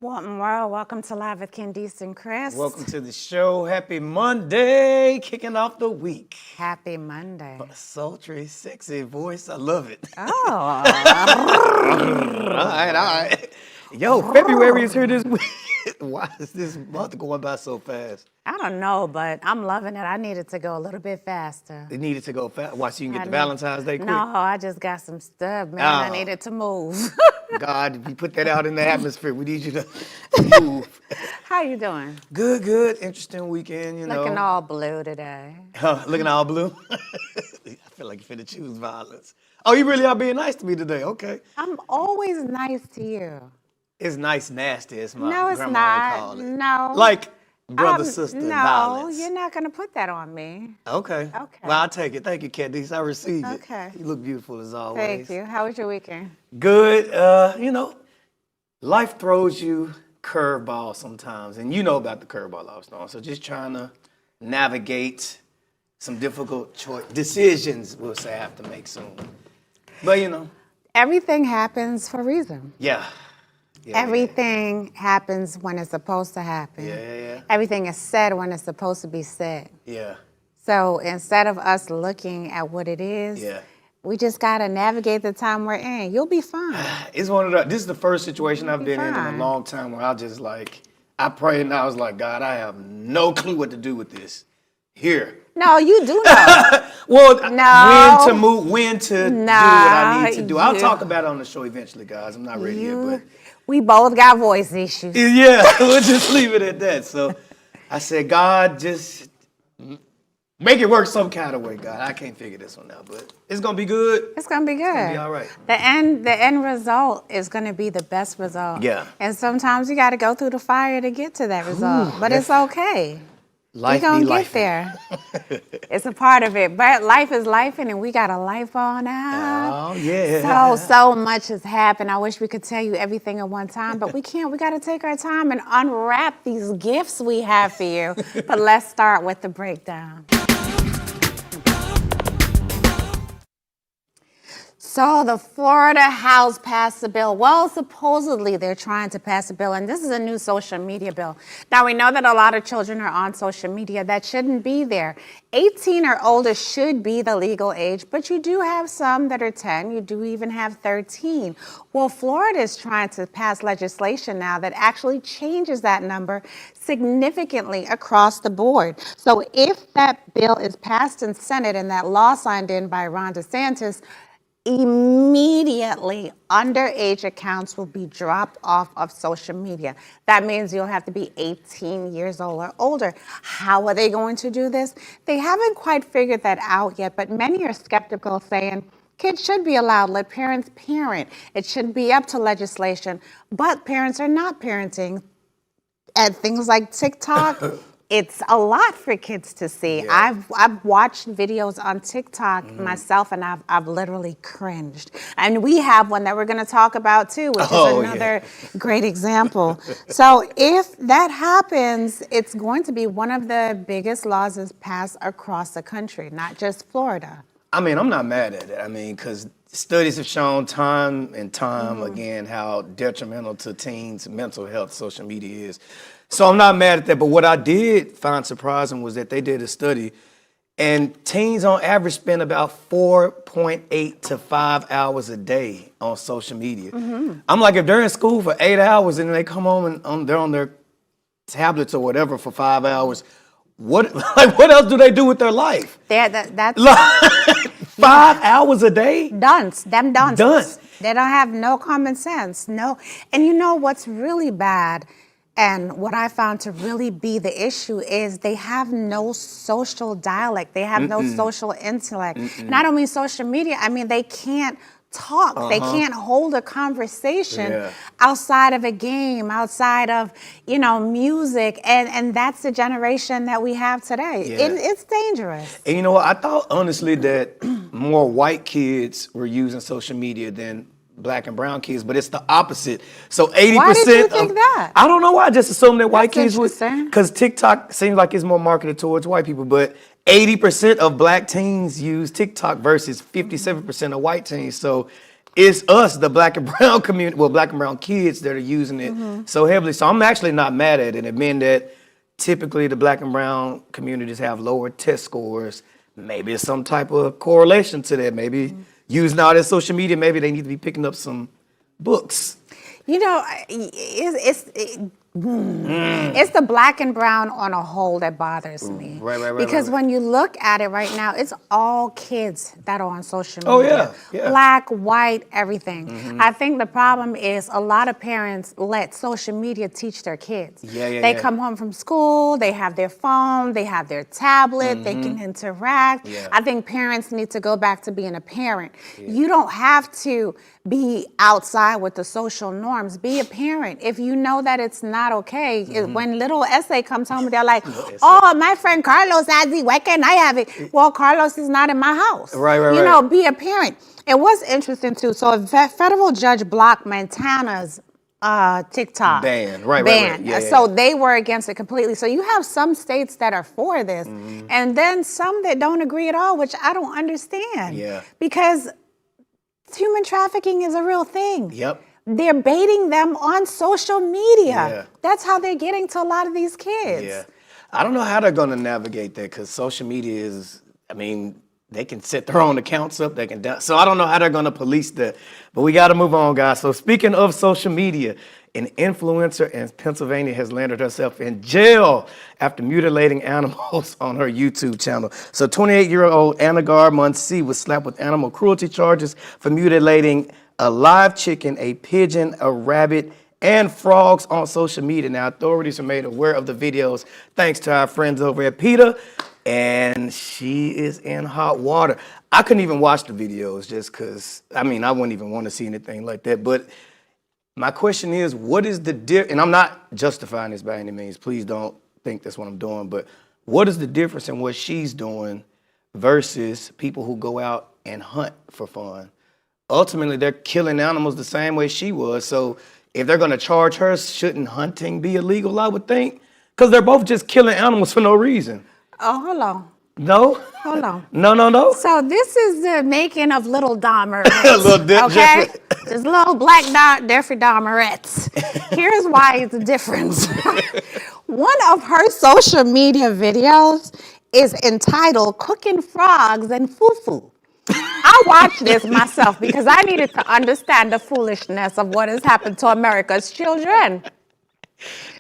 Walton World, welcome to Live with Candice and Chris. Welcome to the show. Happy Monday, kicking off the week. Happy Monday. Sultry, sexy voice. I love it. Oh. all right. Yo, February is here this week. Why is this month going by so fast? I don't know, but I'm loving it. I needed to go a little bit faster. It needed to go fast. Why, so you can get to Valentine's Day quick? No, I just got some stuff, man. I needed to move. God, we put that out in the atmosphere. We need you to move. How you doing? Good, good. Interesting weekend, you know. Looking all blue today. Looking all blue? I feel like you're finna choose violence. Oh, you really are being nice to me today. Okay. I'm always nice to you. It's nice nasty, as my No, it's grandma not. would call it. No. Like brother, sister, no, violence. you're not going to put that on me. Okay. Okay. Well, I'll take it. Thank you, Candice. I received it. Okay. You look beautiful as always. Thank you. How was your weekend? Good. You know, life throws you curveballs sometimes, and you know about the curveball I was throwing. So just trying to navigate some difficult decisions, we'll say, I have to make soon. But, you know. Everything happens for a reason. Yeah. Everything happens when it's supposed to happen. Yeah. Everything is said when it's supposed to be said. Yeah. So instead of us looking at what it is, we just got to navigate the time we're in. You'll be fine. It's one of the, this is the first situation I've been in a long time where I just I prayed and I was like, God, I have no clue what to do with this. Here. No, you do know. Well, no. when to move, when to do what I need to do. I'll talk about it on the show eventually, guys. I'm not ready yet, but. We both got voice issues. Yeah, we'll just leave it at that. So I said, God, just make it work some kind of way, God. I can't figure this one out, but it's going to be good. It's going to be good. It's going to be all right. The end result is going to be the best result. Yeah. And sometimes you got to go through the fire to get to that result. But it's okay. We're going to get there. It's a part of it. But life is life, and we got a life on out. Oh, yeah. So much has happened. I wish we could tell you everything at one time, but we can't. We got to take our time and unwrap these gifts we have for you. But let's start with the breakdown. So the Florida House passed a bill. Well, supposedly they're trying to pass a bill, and this is a new social media bill. Now, we know that a lot of children are on social media. That shouldn't be there. 18 or older should be the legal age, but you do have some that are 10. You do even have 13. Well, Florida is trying to pass legislation now that actually changes that number significantly across the board. So if that bill is passed in Senate and that law signed in by Ron DeSantis, immediately underage accounts will be dropped off of social media. That means you'll have to be 18 years old or older. How are they going to do this? They haven't quite figured that out yet, but many are skeptical, saying kids should be allowed, let parents parent. It should be up to legislation, but parents are not parenting. At things like TikTok, it's a lot for kids to see. Yeah. I've watched videos on TikTok myself, and I've literally cringed. And we have one that we're going to talk about too, which is another great example. So if that happens, it's going to be one of the biggest laws that's passed across the country, not just Florida. I mean, I'm not mad at it. I mean, because studies have shown time and time again how detrimental to teens' mental health social media is. So I'm not mad at that. But what I did find surprising was that they did a study, and teens on average spend about 4.8 to 5 hours a day on social media. I'm like, if they're in school for 8 hours and they come home and they're on their tablets or whatever for 5 hours, what else do they do with their life? That's 5 hours a day? Dunce. Dunce. They don't have no common sense. No. And you know what's really bad, and what I found to really be the issue, is they have no social dialect. They have no social intellect. Not only social media, I mean, they can't talk. They can't hold a conversation outside of a game, outside of, music. And that's the generation that we have today. It's dangerous. And you know what? I thought, honestly, that more white kids were using social media than Black and brown kids, but it's the opposite. So 80%. Why did you think that? I don't know why. I just assumed that white kids would, interesting. because TikTok seems like it's more marketed towards white people, but 80% of Black teens use TikTok versus 57% of white teens. So it's us, the black and brown community, well, black and brown kids that are using it so heavily. So I'm actually not mad at it. It meant that typically the black and brown communities have lower test scores. Maybe it's some type of correlation to that. Maybe using all this social media, maybe they need to be picking up some books. You know, it's the black and brown on a whole that bothers me. Right. Because when you look at it right now, it's all kids that are on social media. Oh, yeah. Black, white, everything. I think the problem is a lot of parents let social media teach their kids. They come home from school, they have their phone, they have their tablet, they can interact. I think parents need to go back to being a parent. You don't have to be outside with the social norms. Be a parent. If you know that it's not okay, when little Essay comes home, they're like, oh, my friend Carlos has it, why can't I have it? Well, Carlos is not in my house. Right. You know, be a parent. It was interesting too. So a federal judge blocked Montana's TikTok. Ban. Yeah, so they were against it completely. So you have some states that are for this, and then some that don't agree at all, which I don't understand. Because human trafficking is a real thing. They're baiting them on social media. That's how they're getting to a lot of these kids. I don't know how they're going to navigate that because social media is, I mean, they can set their own accounts up. So I don't know how they're going to police that. But we got to move on, guys. So speaking of social media, an influencer in Pennsylvania has landed herself in jail after mutilating animals on her YouTube channel. So 28-year-old Anagar Muncie was slapped with animal cruelty charges for mutilating a live chicken, a pigeon, a rabbit, and frogs on social media. Now, authorities are made aware of the videos thanks to our friends over at PETA, and she is in hot water. I couldn't even watch the videos just because, I mean, I wouldn't even want to see anything like that. But my question is, what is the difference? And I'm not justifying this by any means. Please don't think that's what I'm doing. But what is the difference in what she's doing versus people who go out and hunt for fun? Ultimately, they're killing animals the same way she was. So if they're going to charge her, shouldn't hunting be illegal, I would think? Because they're both just killing animals for no reason. Oh, hold on. No? Hold on. No. So this is the making of little Dahmer. Okay? Just little black Jeffrey Dahmerettes. Here's why it's a difference. One of her social media videos is entitled Cooking Frogs and Fufu. I watched this myself because I needed to understand the foolishness of what has happened to America's children.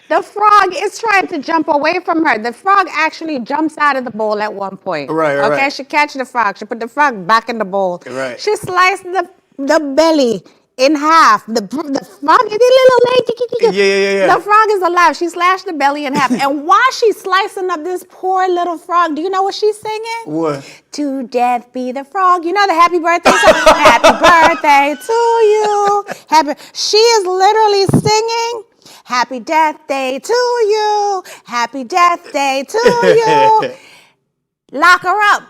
The frog is trying to jump away from her. The frog actually jumps out of the bowl at one point. Okay, she catches the frog. She put the frog back in the bowl. She sliced the belly in half. The frog is a little late. The frog is alive. She slashed the belly in half. And while she's slicing up this poor little frog, do you know what she's singing? What? To death be the frog. You know the happy birthday song? Happy birthday to you. She is literally singing, happy death day to you. Happy death day to you. Lock her up.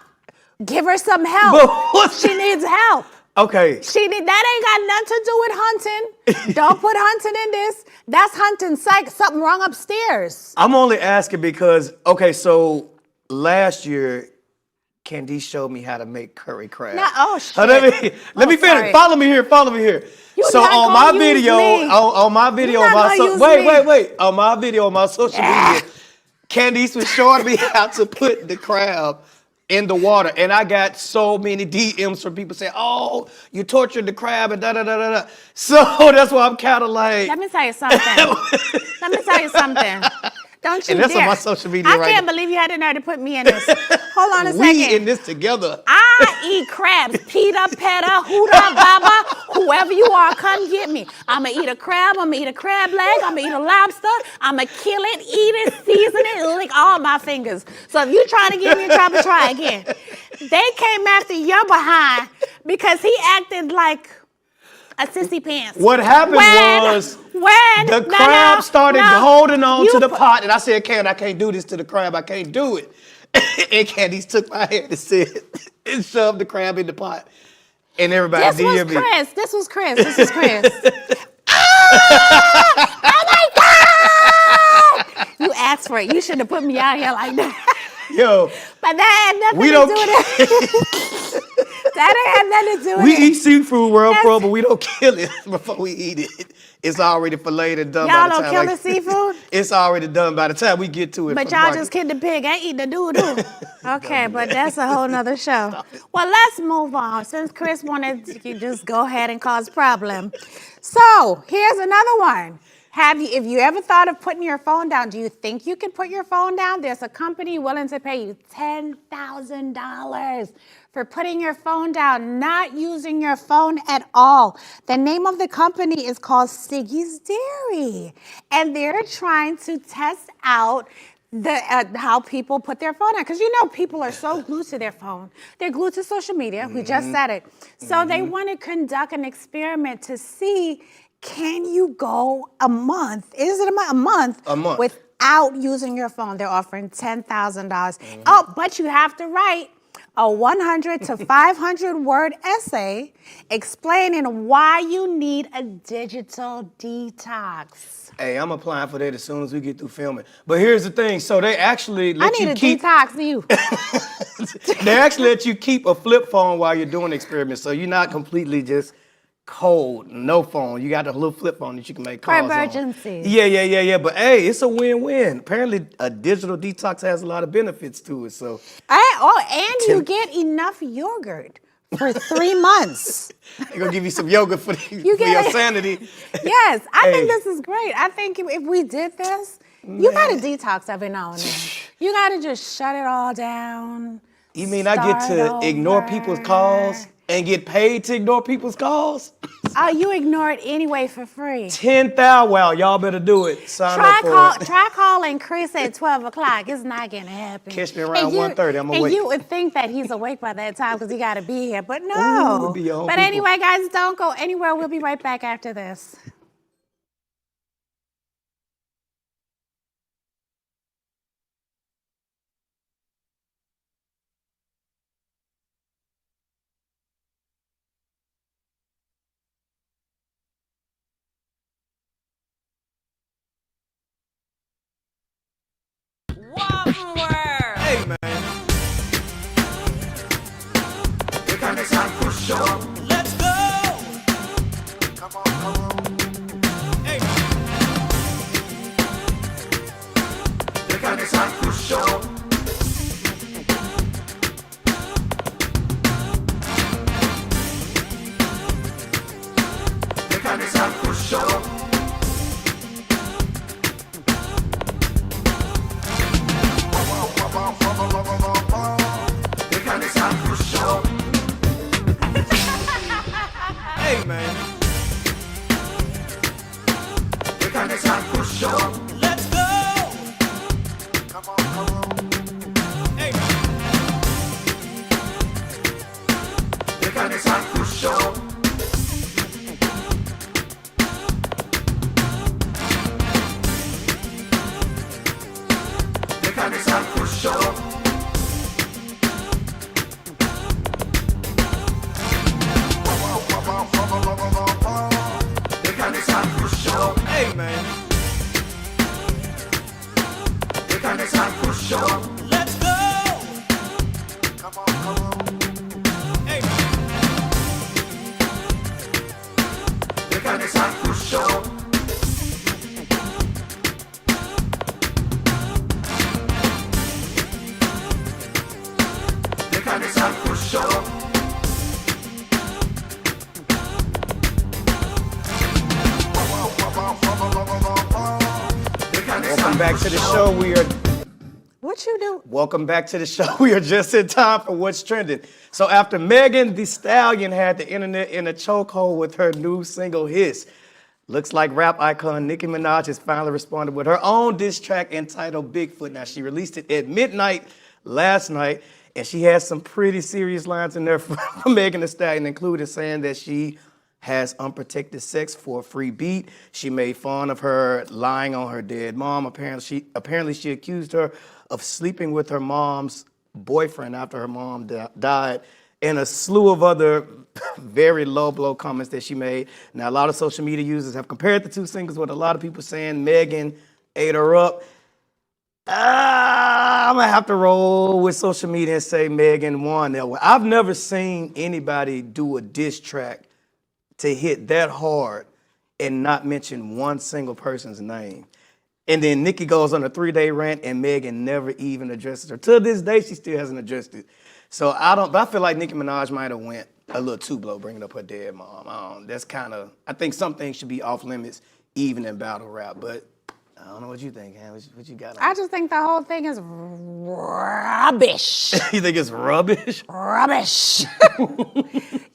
Give her some help. She needs help. Okay. That ain't got nothing to do with hunting. Don't put hunting in this. That's hunting. Psych. Something wrong upstairs. I'm only asking because, okay, so last year, Candice showed me how to make curry crab. Shit. Let me finish. Follow me here. So on my video, on my video on my social media, Candice was showing me how to put the crab in the water, and I got so many DMs from people saying, "Oh, you tortured the crab," and da da da da da. So that's why I'm kind of like. Let me tell you something. Don't you and that's dare. on my social media I can't believe you had the nerve to put me in this. Hold on a second. We in this together. I eat crabs. Peter, Petta, Huda, Baba, whoever you are, come get me. I'm going to eat a crab. I'm going to eat a crab leg. I'm going to eat a lobster. I'm going to kill it, eat it, season it, and lick all my fingers. So if you're trying to get me in trouble, try again. They came after your behind because he acted like a sissy pants. What happened was the crab started holding on to the pot, and I said, I can't do this to the crab. I can't do it. And Candice took my hand and said, and shoved the crab in the pot. And everybody DM'd me. This was Chris. Oh my God! You asked for it. You should have put me out here like that. Yo. But that had nothing to do with it. That ain't had nothing to do with We it. eat seafood where I'm from, but we don't kill it before we eat it. It's already filleted and done Y'all by the don't time. kill the seafood? It's already done by the time we get to it. But from the y'all market. just kill the pig. I eat the doo-doo. Okay, but that's a whole nother show. Well, let's move on. Since Chris wanted to just go ahead and cause problem. So here's another one. If you ever thought of putting your phone down, do you think you can put your phone down? There's a company willing to pay you $10,000 for putting your phone down, not using your phone at all. The name of the company is called Siggy's Dairy, and they're trying to test out how people put their phone on. Because people are so glued to their phone. They're glued to social media. We just said it. So they want to conduct an experiment to see, can you go a month? Is it a month? A month. Without using your phone. They're offering $10,000. Oh, but you have to write a 100 to 500 word essay explaining why you need a digital detox. Hey, I'm applying for that as soon as we get through filming. But here's the thing. So they actually I let need you a keep. detox you. They actually let you keep a flip phone while you're doing the experiment, so you're not completely just cold, no phone. You got a little flip phone that you can make For calls on. emergencies. Yeah. But hey, it's a win-win. Apparently, a digital detox has a lot of benefits to it. So And you get enough yogurt for 3 months. they're gonna give you some yogurt for your get it. sanity. Yes, I Hey. think this is great. I think if we did this, you got to detox every now and then. You got to just shut it all down. You mean I get to Start ignore over. people's calls and get paid to ignore people's calls? Oh, you ignore it anyway for free. 10,000. Wow, y'all better do it. Sign up for it. Try calling Chris at 12 o'clock. It's not going to happen. Catch me around And you- 1:30. I'm And awake. you would think that he's awake by that time because he got to be here. But Ooh, no. be your own But people. anyway, guys, don't go anywhere. We'll be right back after this. Hey, man. Let's go. Come on. Hey. Hey, man. Let's go. Come on. Hey. Hey, man. Let's go. Come on. Hey. Welcome back to the show. What you do? Welcome back to the show. We are just in time for what's trending. So after Meagan THEE Stallion had the internet in a chokehold with her new single Hiss, looks like rap icon Nicki Minaj has finally responded with her own diss track entitled Bigfoot. Now, she released it at midnight last night, and she has some pretty serious lines in there from Meagan Thee Stallion, including saying that she has unprotected sex for a free beat. She made fun of her lying on her dead mom. Apparently she accused her of sleeping with her mom's boyfriend after her mom died, and a slew of other very low blow comments that she made. Now, a lot of social media users have compared the two singles with a lot of people saying Megan ate her up. I'm gonna have to roll with social media and say Megan won that one. I've never seen anybody do a diss track to hit that hard and not mention one single person's name. And then Nicki goes on a 3-day rant and Megan never even addresses her. To this day, she still hasn't addressed it. So but I feel like Nicki Minaj might have went a little too blow bringing up her dead mom. That's kind of, I think some things should be off limits even in battle rap, but I don't know what you think, man. What you got on I just think the whole thing is rubbish. You think it's rubbish? Rubbish.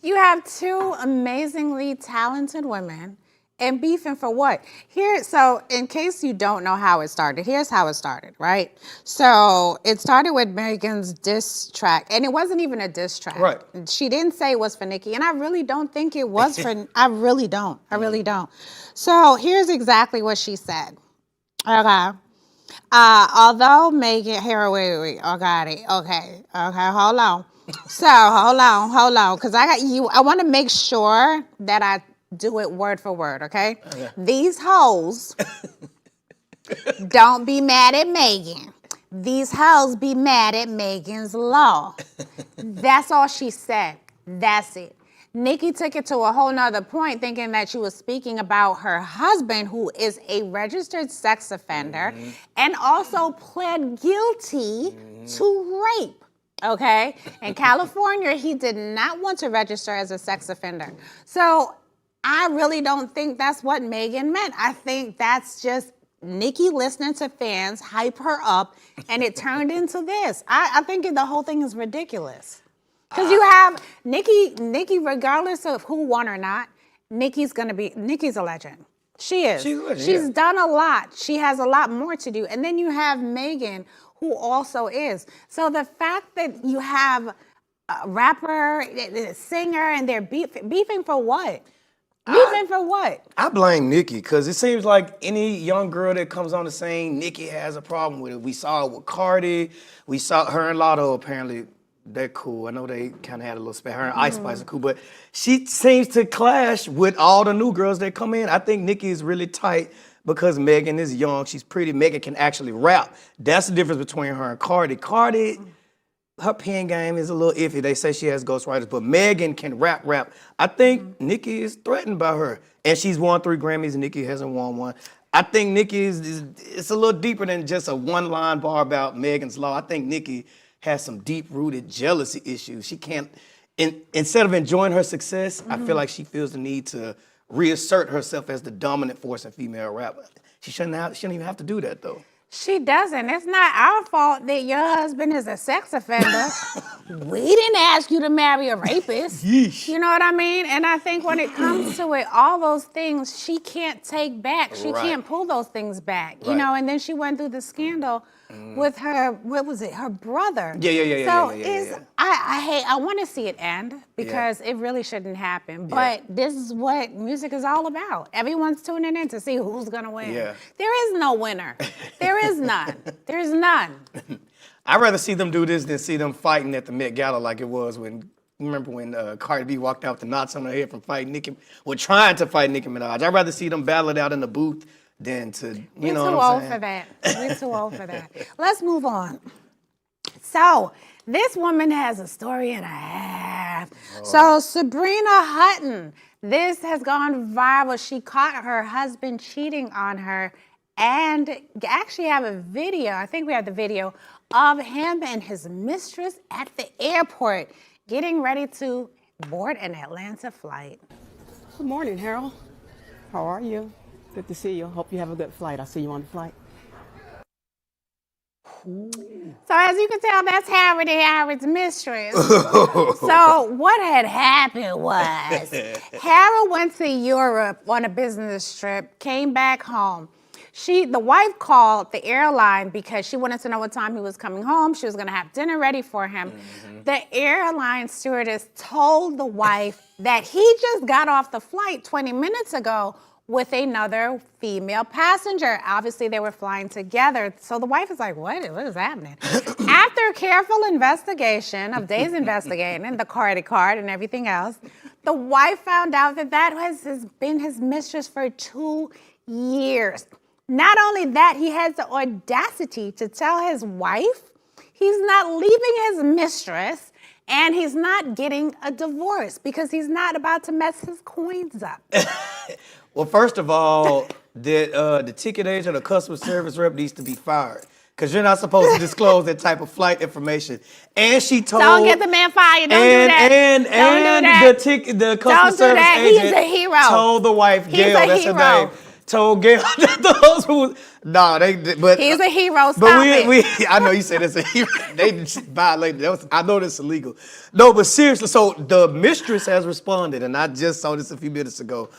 You have two amazingly talented women and beefing for what? So in case you don't know how it started, here's how it started, right? So it started with Megan's diss track, and it wasn't even a diss track. Right. She didn't say it was for Nicki, and I really don't think it was for, I really don't. So here's exactly what she said. Okay. Although Megan, wait, I got it. Okay, hold on. So, hold on, because I want to make sure that I do it word for word, okay? These hoes don't be mad at Megan. These hoes be mad at Megan's law. That's all she said. That's it. Nicki took it to a whole nother point, thinking that she was speaking about her husband, who is a registered sex offender and also pled guilty to rape. Okay? In California, he did not want to register as a sex offender. So I really don't think that's what Megan meant. I think that's just Nicki listening to fans hype her up, and it turned into this. I think the whole thing is ridiculous. Because you have Nicki, regardless of who won or not, Nicki's a legend. She is. She's done a lot. She has a lot more to do. And then you have Megan, who also is. So the fact that you have a rapper, a singer, and they're beefing for what? Beefing for what? I blame Nicki, because it seems like any young girl that comes on the scene, Nicki has a problem with it. We saw it with Cardi. We saw her and Lotto apparently. They're cool. I know they kind of had a little spell. Her and Ice Spice are cool, but she seems to clash with all the new girls that come in. I think Nicki is really tight because Megan is young. She's pretty. Megan can actually rap. That's the difference between her and Cardi. Cardi, her pen game is a little iffy. They say she has ghostwriters, but Megan can rap. I think Nicki is threatened by her, and she's won 3 Grammys, and Nicki hasn't won one. I think Nicki it's a little deeper than just a one-line bar about Megan's law. I think Nicki has some deep-rooted jealousy issues. She can't, instead of enjoying her success, I feel like she feels the need to reassert herself as the dominant force in female rap. She shouldn't even have to do that, though. She doesn't. It's not our fault that your husband is a sex offender. We didn't ask you to marry a rapist. Yeesh. You know what I mean? And I think when it comes to it, all those things she can't take back. She can't pull those things back. You know, and then she went through the scandal with her, what was it, her brother. Yeah. I want to see it end because it really shouldn't happen. But this is what music is all about. Everyone's tuning in to see who's going to win. Yeah. There is no winner. There is none. There's none. I'd rather see them do this than see them fighting at the Met Gala like it was when, remember when Cardi B walked out with the knots on her head from trying to fight Nicki Minaj. I'd rather see them battle it out in the booth than to, you know what I'm saying? We're too old for that. Let's move on. So, this woman has a story and a half. So, Sabrina Hutton, this has gone viral. She caught her husband cheating on her and actually have a video, I think we have the video, of him and his mistress at the airport getting ready to board an Atlanta flight. Good morning, Harold. How are you? Good to see you. Hope you have a good flight. I'll see you on the flight. So as you can tell, that's Harold's mistress. So what had happened was Harold went to Europe on a business trip, came back home. The wife called the airline because she wanted to know what time he was coming home. She was going to have dinner ready for him. The airline stewardess told the wife that he just got off the flight 20 minutes ago with another female passenger. Obviously, they were flying together. So the wife is like, what is happening? After careful investigation of days investigating, the Cardi card and everything else, the wife found out that has been his mistress for 2 years. Not only that, he has the audacity to tell his wife he's not leaving his mistress, and he's not getting a divorce because he's not about to mess his coins up. Well, first of all, the ticket agent or customer service rep needs to be fired. Because you're not supposed to disclose that type of flight information. And she told... Don't get the man fired. Don't do that. And do that. the customer service agent He's a hero. told the wife, Gail, that's her name, told Gail that the husband was... but... He's a hero. Stop it. I know you said it's a hero. They violated. I know that's illegal. No, but seriously, so the mistress has responded, and I just saw this a few minutes ago.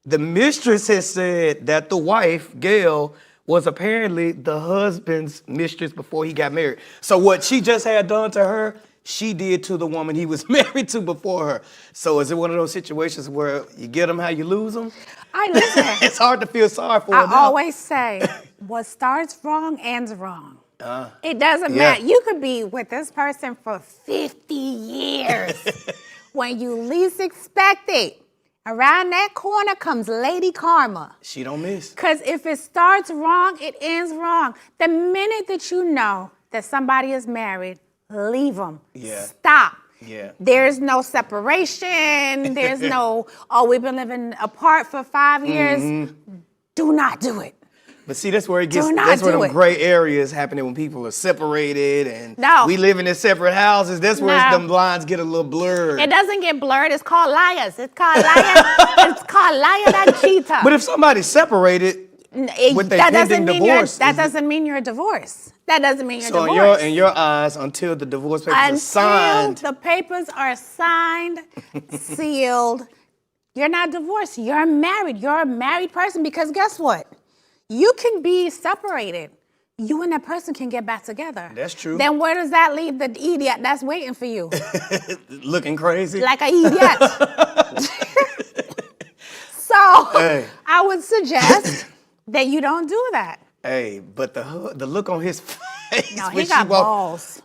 The mistress has said that the wife, Gail, was apparently the husband's mistress before he got married. So what she just had done to her, she did to the woman he was married to before her. So is it one of those situations where you get them how you lose them? Listen. It's hard to feel sorry for I her now. always say, what starts wrong ends wrong. It doesn't matter. You could be with this person for 50 years. When you least expect it, around that corner comes Lady Karma. She don't miss. Because if it starts wrong, it ends wrong. The minute that you know that somebody is married, leave them. Yeah. Stop. Yeah. There's no separation. There's no, we've been living apart for 5 years. Do not do it. But see, that's where it gets. That's where them gray areas happening when people are separated and we live in separate houses. That's where them lines get a little blurred. It doesn't get blurred. It's called liars. It's called liar. It's called liar that cheater. But if somebody's separated with their pending divorce, that doesn't mean you're divorced. That doesn't mean you're divorced. So in your eyes, until the divorce papers are signed, the papers are signed, sealed, you're not divorced. You're married. You're a married person because guess what? You can be separated. You and that person can get back together. That's true. Then where does that leave the idiot that's waiting for you? Looking crazy? Like an idiot. So I would suggest that you don't do that. Hey, but the look on his face. No, he got balls.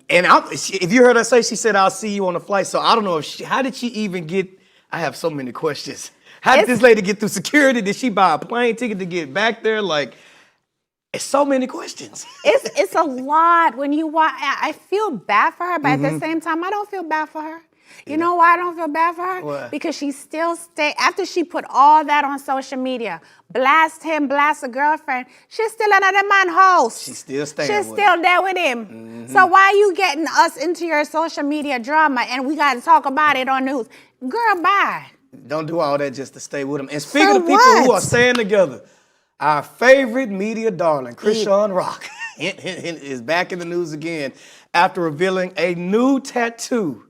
And if you heard her say, she said, "I'll see you on the flight." So I don't know how did she even get? I have so many questions. How did this lady get through security? Did she buy a plane ticket to get back there? Like, it's so many questions. It's a lot when you watch. I feel bad for her, but at the same time, I don't feel bad for her. You know why I don't feel bad for her? What? Because she still after she put all that on social media, blast him, blast a girlfriend, she's still another man's house. She's still staying She's still there with him. So why are you getting us into your social media drama and we got to talk about it on news? Girl, bye. Don't do all that just to stay with him. And speaking of people who are staying together, our favorite media darling, Krishan Rock, is back in the news again after revealing a new tattoo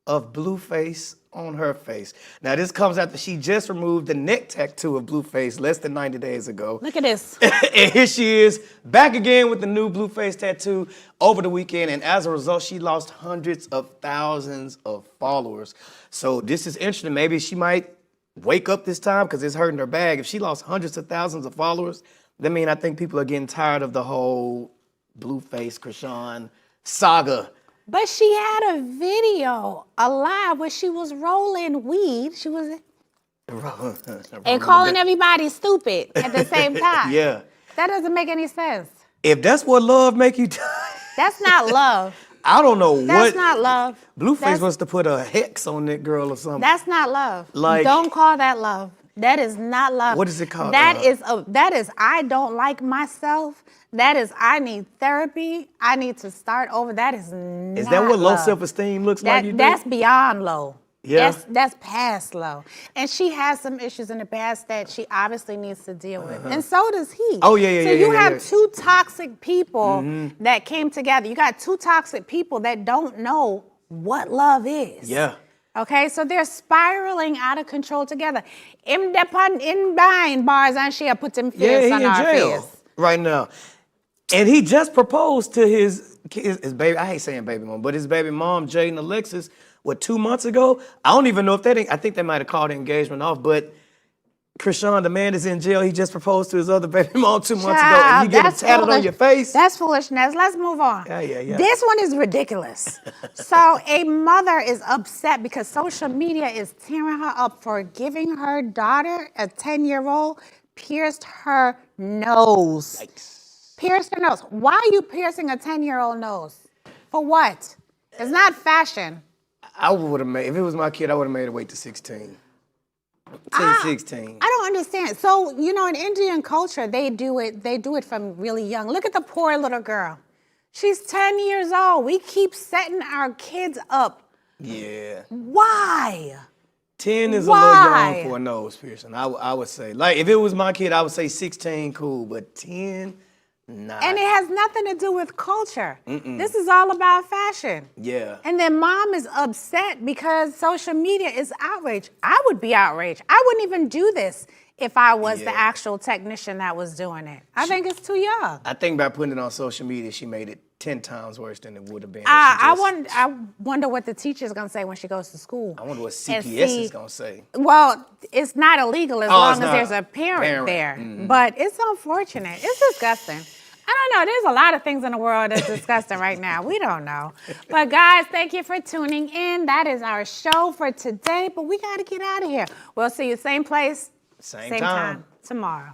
of Blueface on her face. Now, this comes after she just removed the neck tattoo of Blueface less than 90 days ago. Look at this. And here she is back again with the new Blueface tattoo over the weekend. And as a result, she lost hundreds of thousands of followers. So this is interesting. Maybe she might wake up this time because it's hurting her bag. If she lost hundreds of thousands of followers, that means I think people are getting tired of the whole Blueface Krishan saga. But she had a video alive where she was rolling weed. She was and calling everybody stupid at the same time. Yeah. That doesn't make any sense. If that's what love make you do, that's not love. I don't know what. That's not love. Blueface wants to put a hex on that girl or something. That's not love. Like, don't call that love. That is not love. What is it called? That is I don't like myself. That is I need therapy. I need to start over. That is not Is that what low love. Self-esteem looks like? That's beyond low. Yeah. That's past low. And she has some issues in the past that she obviously needs to deal with. And so does he. Oh, yeah. So you have two toxic people that came together. You got two toxic people that don't know what love is. Yeah. Okay, so they're spiraling out of control together. In buying bars and she put them fists on our face. Right now. And he just proposed to his baby, I hate saying baby mom, but his baby mom, Jaden Alexis, 2 months ago? I don't even know if I think they might have called the engagement off, but Krishan, the man is in jail. He just proposed to his other baby mom 2 months ago, and you get it tatted on your face? That's foolishness. Let's move on. Yeah. This one is ridiculous. So a mother is upset because social media is tearing her up for giving her daughter, a 10-year-old, pierced her nose. Yikes. Pierced her nose. Why are you piercing a 10-year-old nose? For what? It's not fashion. I would have made, if it was my kid, I would have made her wait to 16. To 16. I don't understand. So, you know, in Indian culture, they do it from really young. Look at the poor little girl. She's 10 years old. We keep setting our kids up. Yeah. Why? 10 is a little young for a nose piercing. I would say. Like, if it was my kid, I would say 16, cool. But 10, nah. And it has nothing to do with culture. This is all about fashion. Yeah. And then mom is upset because social media is outraged. I would be outraged. I wouldn't even do this if I was the actual technician that was doing it. I think it's too young. I think by putting it on social media, she made it 10 times worse than it would have been. I wonder what the teacher's going to say when she goes to school. I wonder what CPS is going to say. Well, it's not illegal as long as there's a parent there. Mm-hmm. But it's unfortunate. It's disgusting. I don't know. There's a lot of things in the world that's disgusting right now. We don't know. But guys, thank you for tuning in. That is our show for today. But we got to get out of here. We'll see you same place, same time tomorrow.